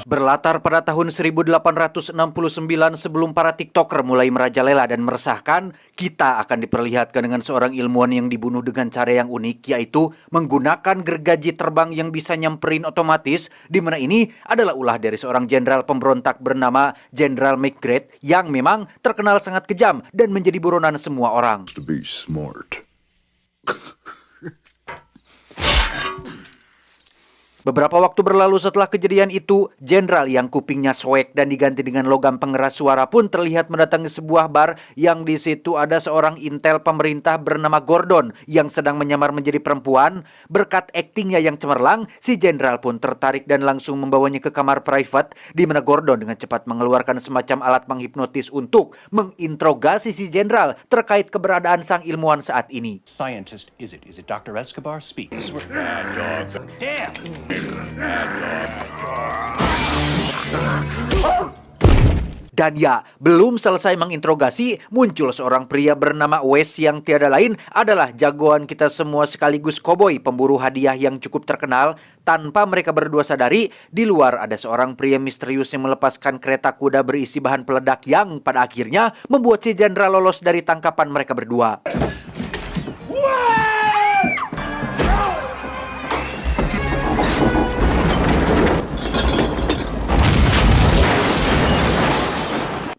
Berlatar pada tahun 1869 sebelum para TikToker mulai merajalela dan meresahkan, kita akan diperlihatkan dengan seorang ilmuwan yang dibunuh dengan cara yang unik, yaitu menggunakan gergaji terbang yang bisa nyamperin otomatis, di mana ini adalah ulah dari seorang jenderal pemberontak bernama Jenderal McGrath yang memang terkenal sangat kejam dan menjadi buronan semua orang. To be smart. Beberapa waktu berlalu setelah kejadian itu, jenderal yang kupingnya soek dan diganti dengan logam pengeras suara pun terlihat mendatangi sebuah bar yang di situ ada seorang intel pemerintah bernama Gordon yang sedang menyamar menjadi perempuan. Berkat aktingnya yang cemerlang, si jenderal pun tertarik dan langsung membawanya ke kamar private di mana Gordon dengan cepat mengeluarkan semacam alat menghipnotis untuk menginterogasi si jenderal terkait keberadaan sang ilmuwan saat ini. Scientist is it? Is it Dr. Escobar? Speak. Damn! Dan ya, belum selesai menginterogasi, muncul seorang pria bernama Wes yang tiada lain adalah jagoan kita semua sekaligus koboi pemburu hadiah yang cukup terkenal. Tanpa mereka berdua sadari, di luar ada seorang pria misterius yang melepaskan kereta kuda berisi bahan peledak yang pada akhirnya membuat si jenderal lolos dari tangkapan mereka berdua.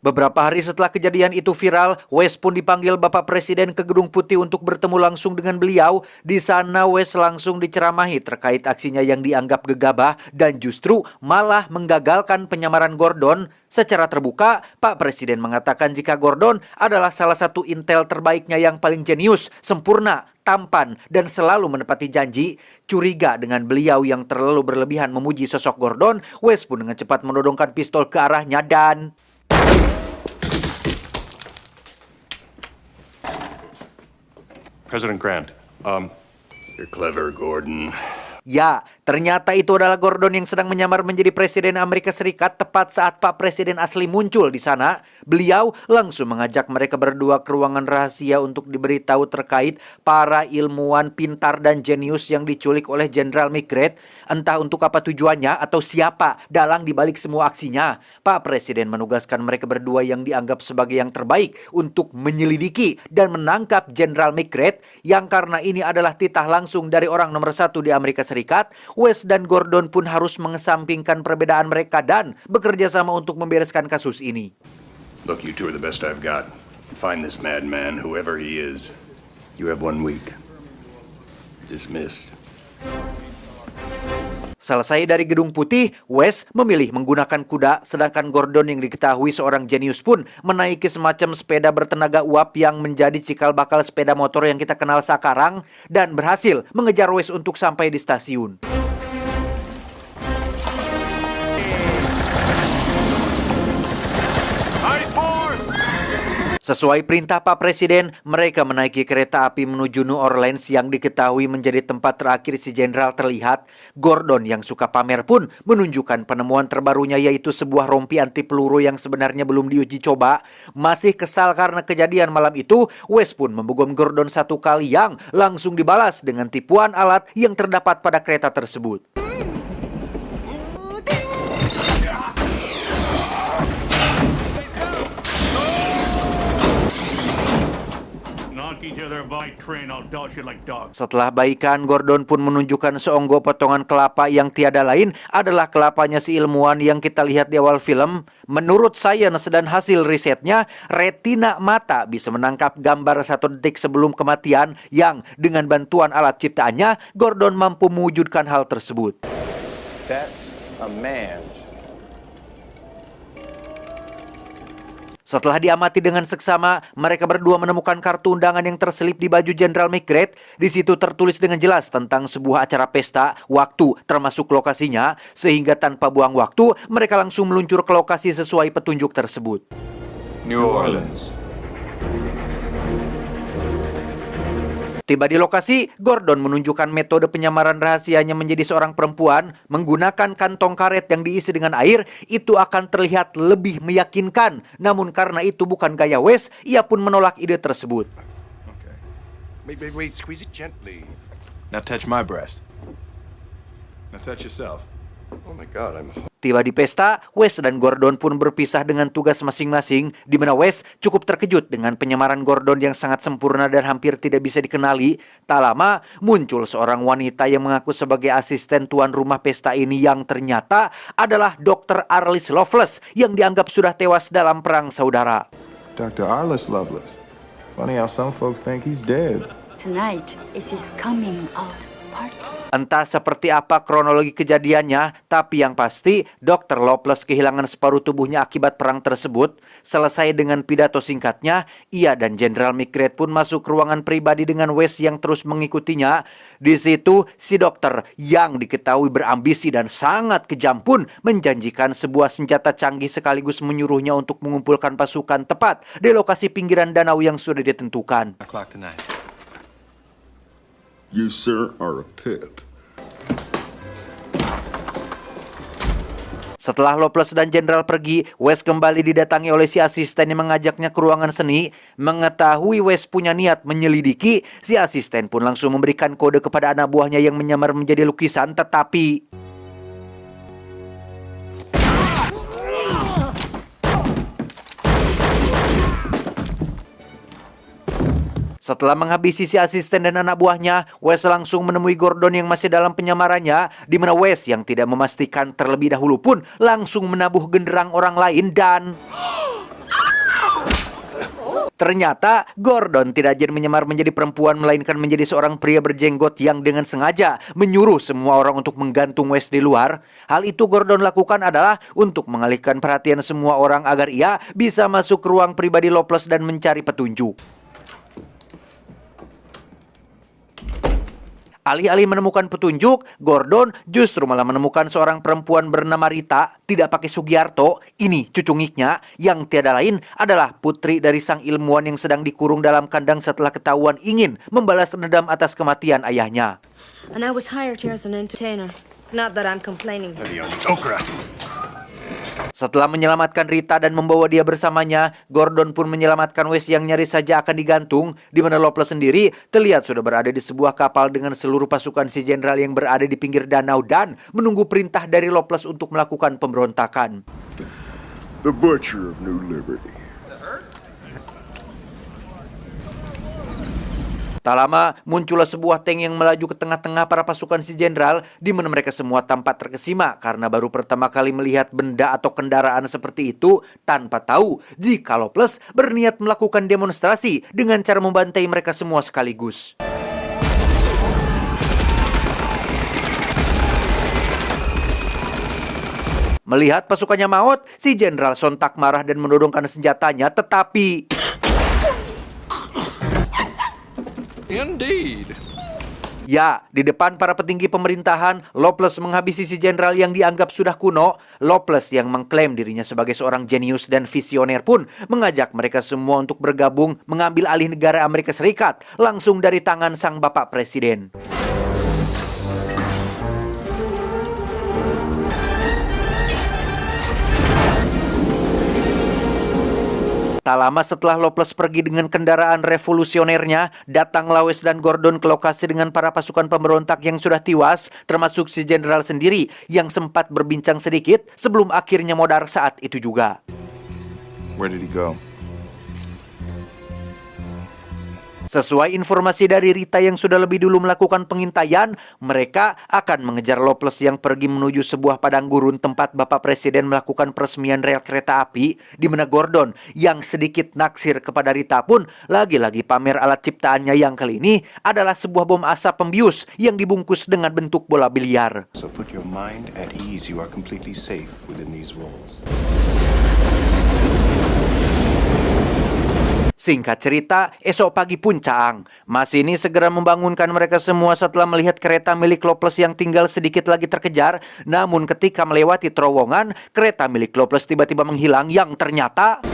Beberapa hari setelah kejadian itu viral, Wes pun dipanggil Bapak Presiden ke Gedung Putih untuk bertemu langsung dengan beliau. Di sana Wes langsung diceramahi terkait aksinya yang dianggap gegabah dan justru malah menggagalkan penyamaran Gordon. Secara terbuka, Pak Presiden mengatakan jika Gordon adalah salah satu intel terbaiknya yang paling jenius, sempurna, tampan, dan selalu menepati janji. Curiga dengan beliau yang terlalu berlebihan memuji sosok Gordon, Wes pun dengan cepat menodongkan pistol ke arahnya dan... President Grant, you're clever, Gordon. Ya, ternyata itu adalah Gordon yang sedang menyamar menjadi Presiden Amerika Serikat tepat saat Pak Presiden asli muncul di sana. Beliau langsung mengajak mereka berdua ke ruangan rahasia untuk diberitahu terkait para ilmuwan pintar dan jenius yang diculik oleh Jenderal McGrath. Entah untuk apa tujuannya atau siapa dalang dibalik semua aksinya. Pak Presiden menugaskan mereka berdua yang dianggap sebagai yang terbaik untuk menyelidiki dan menangkap Jenderal McGrath yang karena ini adalah titah langsung dari orang nomor 1 di Amerika Serikat. Wes dan Gordon pun harus mengesampingkan perbedaan mereka dan bekerja sama untuk membereskan kasus ini. Look, you two are the best I've got. Find this madman, whoever he is. You have 1 week. Dismissed. Selesai dari Gedung Putih, Wes memilih menggunakan kuda, sedangkan Gordon yang diketahui seorang jenius pun menaiki semacam sepeda bertenaga uap yang menjadi cikal bakal sepeda motor yang kita kenal sekarang dan berhasil mengejar Wes untuk sampai di stasiun. Sesuai perintah Pak Presiden, mereka menaiki kereta api menuju New Orleans yang diketahui menjadi tempat terakhir si jenderal terlihat. Gordon yang suka pamer pun menunjukkan penemuan terbarunya yaitu sebuah rompi anti peluru yang sebenarnya belum diuji coba. Masih kesal karena kejadian malam itu, Wes pun membogom Gordon 1 kali yang langsung dibalas dengan tipuan alat yang terdapat pada kereta tersebut. Setelah baikan, Gordon pun menunjukkan seonggok potongan kelapa yang tiada lain adalah kelapanya si ilmuwan yang kita lihat di awal film. Menurut sains dan hasil risetnya, retina mata bisa menangkap gambar 1 detik sebelum kematian yang dengan bantuan alat ciptaannya, Gordon mampu mewujudkan hal tersebut. That's a man's. Setelah diamati dengan seksama, mereka berdua menemukan kartu undangan yang terselip di baju Jenderal McGrath. Di situ tertulis dengan jelas tentang sebuah acara pesta, waktu termasuk lokasinya, sehingga tanpa buang waktu, mereka langsung meluncur ke lokasi sesuai petunjuk tersebut. New Orleans. Tiba di lokasi, Gordon menunjukkan metode penyamaran rahasianya menjadi seorang perempuan. Menggunakan kantong karet yang diisi dengan air, itu akan terlihat lebih meyakinkan. Namun karena itu bukan gaya Wes, ia pun menolak ide tersebut. Okay. Wait, squeeze it gently. Now touch my breast. Now touch yourself. Oh my God, Tiba di pesta, Wes dan Gordon pun berpisah dengan tugas masing-masing, di mana Wes cukup terkejut dengan penyamaran Gordon yang sangat sempurna dan hampir tidak bisa dikenali. Tak lama, muncul seorang wanita yang mengaku sebagai asisten tuan rumah pesta ini yang ternyata adalah Dr. Arliss Loveless yang dianggap sudah tewas dalam perang saudara. Dr. Arliss Loveless. Funny how some folks think he's dead. Tonight is his coming out party. Entah seperti apa kronologi kejadiannya, tapi yang pasti Dr. Loveless kehilangan separuh tubuhnya akibat perang tersebut. Selesai dengan pidato singkatnya, ia dan Jenderal McCreed pun masuk ruangan pribadi dengan Wes yang terus mengikutinya. Di situ, si dokter yang diketahui berambisi dan sangat kejam pun menjanjikan sebuah senjata canggih sekaligus menyuruhnya untuk mengumpulkan pasukan tepat di lokasi pinggiran danau yang sudah ditentukan. O'clock tonight. You, sir, are a pip. Setelah Loveless dan Jenderal pergi, Wes kembali didatangi oleh si asisten yang mengajaknya ke ruangan seni. Mengetahui Wes punya niat menyelidiki, si asisten pun langsung memberikan kode kepada anak buahnya yang menyamar menjadi lukisan, tetapi setelah menghabisi si asisten dan anak buahnya, Wes langsung menemui Gordon yang masih dalam penyamarannya, di mana Wes yang tidak memastikan terlebih dahulu pun langsung menabuh genderang orang lain dan ternyata Gordon tidak jadi menyamar menjadi perempuan melainkan menjadi seorang pria berjenggot yang dengan sengaja menyuruh semua orang untuk menggantung Wes di luar. Hal itu Gordon lakukan adalah untuk mengalihkan perhatian semua orang agar ia bisa masuk ke ruang pribadi Loveless dan mencari petunjuk. Alih-alih menemukan petunjuk, Gordon justru malah menemukan seorang perempuan bernama Rita, tidak pakai Sugiarto, ini cucu ngiknya, yang tiada lain adalah putri dari sang ilmuwan yang sedang dikurung dalam kandang setelah ketahuan ingin membalas dendam atas kematian ayahnya. And I was hired here as an entertainer. Not that I'm complaining. Okra. Setelah menyelamatkan Rita dan membawa dia bersamanya, Gordon pun menyelamatkan Wes yang nyaris saja akan digantung, di mana Loveless sendiri terlihat sudah berada di sebuah kapal dengan seluruh pasukan si jenderal yang berada di pinggir danau dan menunggu perintah dari Loveless untuk melakukan pemberontakan. The Butcher of New Liberty. Tak lama, muncullah sebuah tank yang melaju ke tengah-tengah para pasukan si jenderal, di mana mereka semua tampak terkesima karena baru pertama kali melihat benda atau kendaraan seperti itu tanpa tahu jika Loveless berniat melakukan demonstrasi dengan cara membantai mereka semua sekaligus. Melihat pasukannya maut, si jenderal sontak marah dan menodongkan senjatanya, tetapi Indeed. ya, di depan para petinggi pemerintahan, Loveless menghabisi si jenderal yang dianggap sudah kuno. Loveless yang mengklaim dirinya sebagai seorang jenius dan visioner pun mengajak mereka semua untuk bergabung mengambil alih negara Amerika Serikat langsung dari tangan sang bapak presiden. Tak lama setelah Loveless pergi dengan kendaraan revolusionernya, datanglah Wes dan Gordon ke lokasi dengan para pasukan pemberontak yang sudah tewas, termasuk si jenderal sendiri yang sempat berbincang sedikit sebelum akhirnya modar saat itu juga. Where did he go? Sesuai informasi dari Rita yang sudah lebih dulu melakukan pengintaian, mereka akan mengejar Loveless yang pergi menuju sebuah padang gurun tempat Bapak Presiden melakukan peresmian rel kereta api, di mana Gordon yang sedikit naksir kepada Rita pun lagi-lagi pamer alat ciptaannya yang kali ini adalah sebuah bom asap pembius yang dibungkus dengan bentuk bola biliar. So put your mind at ease. You are completely safe within these walls. Singkat cerita, esok pagi pun Caang. Mas ini segera membangunkan mereka semua setelah melihat kereta milik Loveless yang tinggal sedikit lagi terkejar. Namun ketika melewati terowongan, kereta milik Loveless tiba-tiba menghilang yang ternyata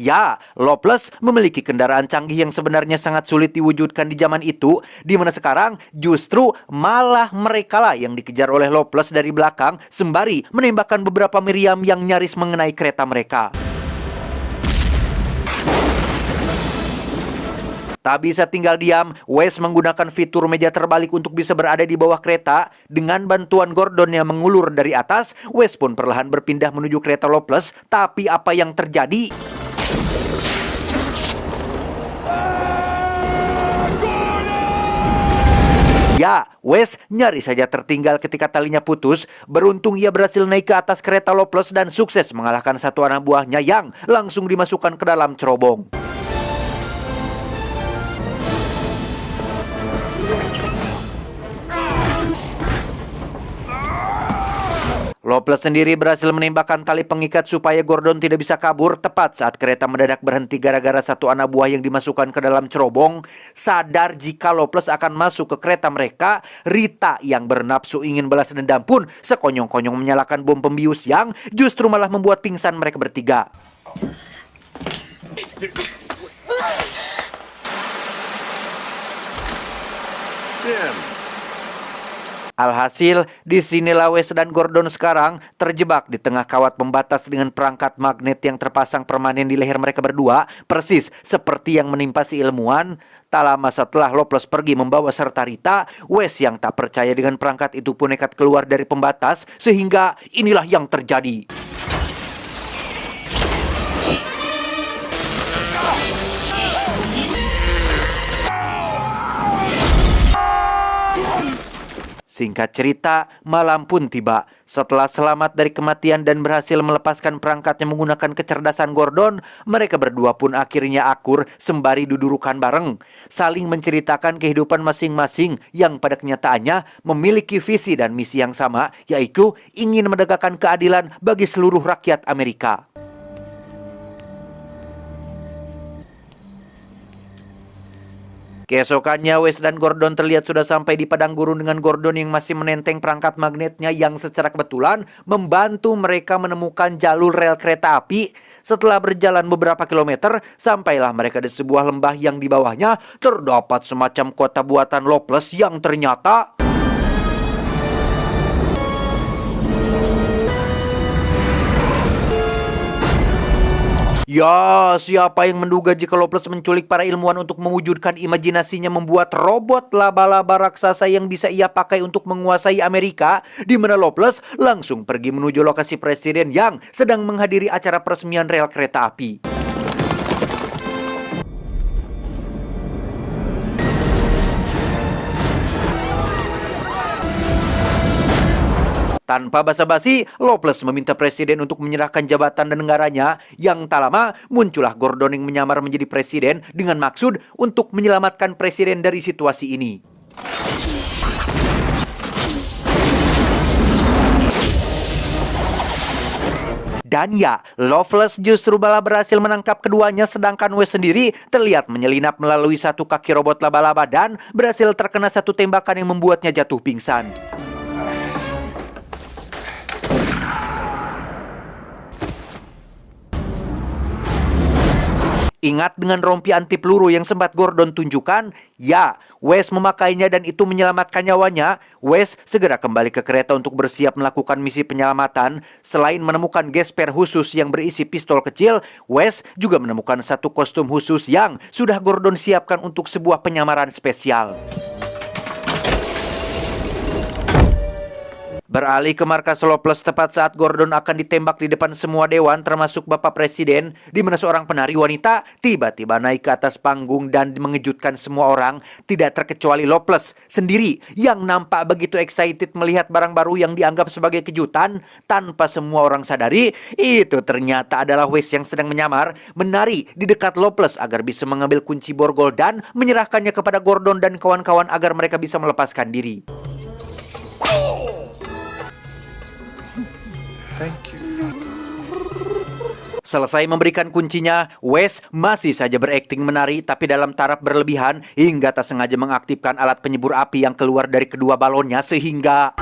ya, Loveless memiliki kendaraan canggih yang sebenarnya sangat sulit diwujudkan di zaman itu, di mana sekarang justru malah merekalah yang dikejar oleh Loveless dari belakang sembari menembakkan beberapa meriam yang nyaris mengenai kereta mereka. Tak bisa tinggal diam, Wes menggunakan fitur meja terbalik untuk bisa berada di bawah kereta. Dengan bantuan Gordon yang mengulur dari atas, Wes pun perlahan berpindah menuju kereta Loveless. Tapi apa yang terjadi? Ya, Wes nyaris saja tertinggal ketika talinya putus. Beruntung ia berhasil naik ke atas kereta Loveless dan sukses mengalahkan satu anak buahnya yang langsung dimasukkan ke dalam cerobong. Loveless sendiri berhasil menembakkan tali pengikat supaya Gordon tidak bisa kabur tepat saat kereta mendadak berhenti gara-gara satu anak buah yang dimasukkan ke dalam cerobong. Sadar jika Loveless akan masuk ke kereta mereka, Rita yang bernafsu ingin balas dendam pun sekonyong-konyong menyalakan bom pembius yang justru malah membuat pingsan mereka bertiga. Alhasil, disinilah Wes dan Gordon sekarang terjebak di tengah kawat pembatas dengan perangkat magnet yang terpasang permanen di leher mereka berdua, persis seperti yang menimpa si ilmuwan. Tak lama setelah Loveless pergi membawa serta Rita, Wes yang tak percaya dengan perangkat itu pun nekat keluar dari pembatas, sehingga inilah yang terjadi. Singkat cerita, malam pun tiba. Setelah selamat dari kematian dan berhasil melepaskan perangkatnya menggunakan kecerdasan Gordon, mereka berdua pun akhirnya akur sembari dudurukan bareng. Saling menceritakan kehidupan masing-masing yang pada kenyataannya memiliki visi dan misi yang sama, yaitu ingin menegakkan keadilan bagi seluruh rakyat Amerika. Keesokannya, Wes dan Gordon terlihat sudah sampai di padang gurun dengan Gordon yang masih menenteng perangkat magnetnya yang secara kebetulan membantu mereka menemukan jalur rel kereta api. Setelah berjalan beberapa kilometer, sampailah mereka di sebuah lembah yang di bawahnya terdapat semacam kota buatan Loveless yang ternyata... Ya, siapa yang menduga jika Loveless menculik para ilmuwan untuk mewujudkan imajinasinya membuat robot laba-laba raksasa yang bisa ia pakai untuk menguasai Amerika, di mana Loveless langsung pergi menuju lokasi presiden yang sedang menghadiri acara peresmian rel kereta api. Tanpa basa-basi, Loveless meminta presiden untuk menyerahkan jabatan dan negaranya. Yang tak lama, muncullah Gordon yang menyamar menjadi presiden dengan maksud untuk menyelamatkan presiden dari situasi ini. Dan ya, Loveless justru malah berhasil menangkap keduanya, sedangkan Wes sendiri terlihat menyelinap melalui satu kaki robot laba-laba dan berhasil terkena satu tembakan yang membuatnya jatuh pingsan. Ingat dengan rompi anti peluru yang sempat Gordon tunjukkan? Ya, Wes memakainya dan itu menyelamatkan nyawanya. Wes segera kembali ke kereta untuk bersiap melakukan misi penyelamatan. Selain menemukan gesper khusus yang berisi pistol kecil, Wes juga menemukan satu kostum khusus yang sudah Gordon siapkan untuk sebuah penyamaran spesial. Beralih ke markas Loveless tepat saat Gordon akan ditembak di depan semua dewan termasuk Bapak Presiden, di mana seorang penari wanita tiba-tiba naik ke atas panggung dan mengejutkan semua orang, tidak terkecuali Loveless sendiri yang nampak begitu excited melihat barang baru yang dianggap sebagai kejutan. Tanpa semua orang sadari, itu ternyata adalah Wes yang sedang menyamar menari di dekat Loveless agar bisa mengambil kunci borgol dan menyerahkannya kepada Gordon dan kawan-kawan agar mereka bisa melepaskan diri. Selesai memberikan kuncinya, Wes masih saja berakting menari tapi dalam taraf berlebihan hingga tak sengaja mengaktifkan alat penyembur api yang keluar dari kedua balonnya sehingga...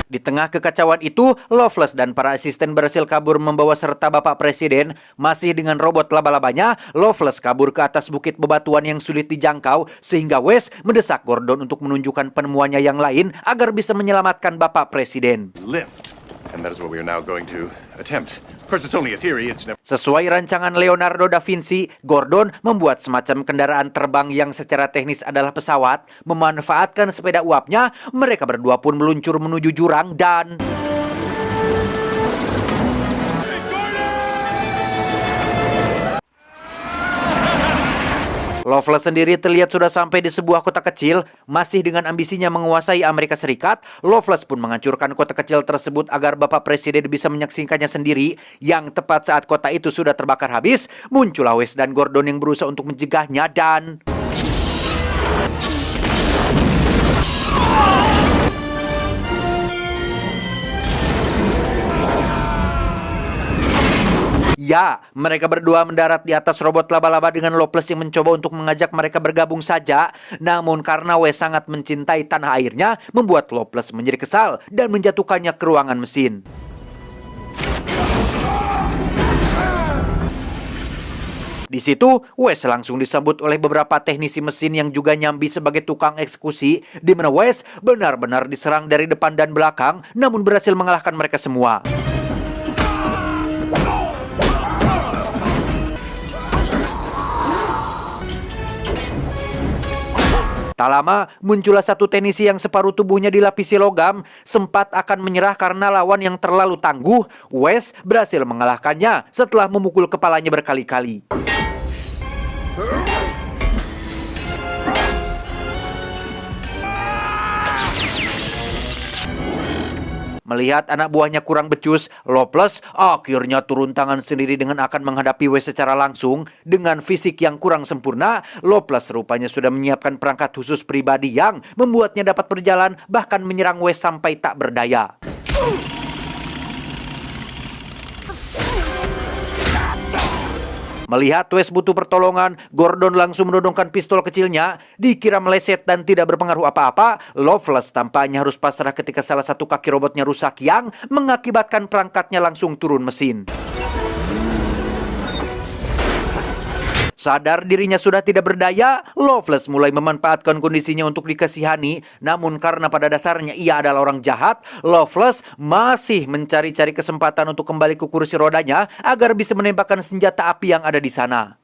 Di tengah kekacauan itu, Loveless dan para asisten berhasil kabur membawa serta Bapak Presiden. Masih dengan robot laba-labanya, Loveless kabur ke atas bukit bebatuan yang sulit dijangkau, sehingga Wes mendesak Gordon untuk menunjukkan penemuannya yang lain agar bisa menyelamatkan Bapak Presiden. Lift. And that is what we are now going to attempt. Of course, it's only a theory. It's never... Sesuai rancangan Leonardo da Vinci, Gordon membuat semacam kendaraan terbang yang secara teknis adalah pesawat. Memanfaatkan sepeda uapnya, mereka berdua pun meluncur menuju jurang dan... Loveless sendiri terlihat sudah sampai di sebuah kota kecil. Masih dengan ambisinya menguasai Amerika Serikat, Loveless pun menghancurkan kota kecil tersebut agar Bapak Presiden bisa menyaksikannya sendiri. Yang tepat saat kota itu sudah terbakar habis, muncullah Wes dan Gordon yang berusaha untuk mencegahnya dan... Ya, mereka berdua mendarat di atas robot laba-laba dengan Loveless yang mencoba untuk mengajak mereka bergabung saja. Namun karena Wes sangat mencintai tanah airnya, membuat Loveless menjadi kesal dan menjatuhkannya ke ruangan mesin. Di situ, Wes langsung disambut oleh beberapa teknisi mesin yang juga nyambi sebagai tukang eksekusi, di mana Wes benar-benar diserang dari depan dan belakang, namun berhasil mengalahkan mereka semua. Tak lama, muncullah satu teknisi yang separuh tubuhnya dilapisi logam. Sempat akan menyerah karena lawan yang terlalu tangguh. Wes berhasil mengalahkannya setelah memukul kepalanya berkali-kali. Melihat anak buahnya kurang becus, Loveless akhirnya turun tangan sendiri dengan akan menghadapi Wes secara langsung. Dengan fisik yang kurang sempurna, Loveless rupanya sudah menyiapkan perangkat khusus pribadi yang membuatnya dapat berjalan bahkan menyerang Wes sampai tak berdaya. Melihat Wes butuh pertolongan, Gordon langsung menodongkan pistol kecilnya. Dikira meleset dan tidak berpengaruh apa-apa, Loveless tampaknya harus pasrah ketika salah satu kaki robotnya rusak yang mengakibatkan perangkatnya langsung turun mesin. Sadar dirinya sudah tidak berdaya, Loveless mulai memanfaatkan kondisinya untuk dikasihani. Namun karena pada dasarnya ia adalah orang jahat, Loveless masih mencari-cari kesempatan untuk kembali ke kursi rodanya agar bisa menembakkan senjata api yang ada di sana.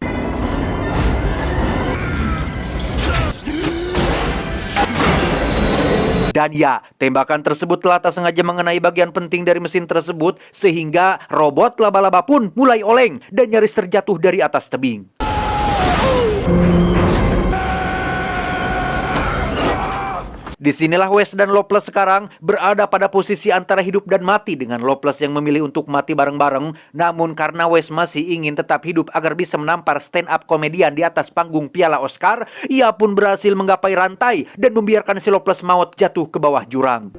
Dan ya, tembakan tersebut telah tak sengaja mengenai bagian penting dari mesin tersebut sehingga robot laba-laba pun mulai oleng dan nyaris terjatuh dari atas tebing. Disinilah Wes dan Loveless sekarang berada pada posisi antara hidup dan mati dengan Loveless yang memilih untuk mati bareng-bareng. Namun karena Wes masih ingin tetap hidup agar bisa menampar stand-up komedian di atas panggung Piala Oscar, ia pun berhasil menggapai rantai dan membiarkan si Loveless maut jatuh ke bawah jurang.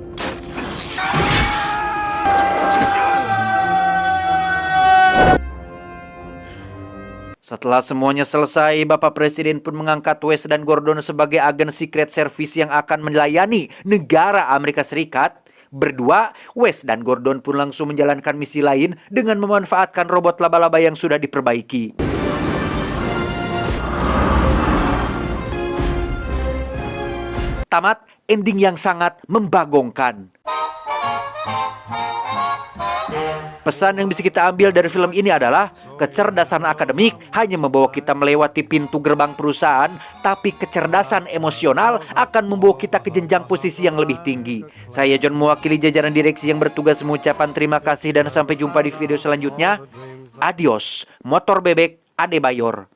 Setelah semuanya selesai, Bapak Presiden pun mengangkat Wes dan Gordon sebagai agen Secret Service yang akan melayani negara Amerika Serikat. Berdua, Wes dan Gordon pun langsung menjalankan misi lain dengan memanfaatkan robot laba-laba yang sudah diperbaiki. Tamat, ending yang sangat membagongkan. Pesan yang bisa kita ambil dari film ini adalah kecerdasan akademik hanya membawa kita melewati pintu gerbang perusahaan, tapi kecerdasan emosional akan membawa kita ke jenjang posisi yang lebih tinggi. Saya John mewakili jajaran direksi yang bertugas mengucapkan terima kasih dan sampai jumpa di video selanjutnya. Adios, Motor Bebek Adebayor.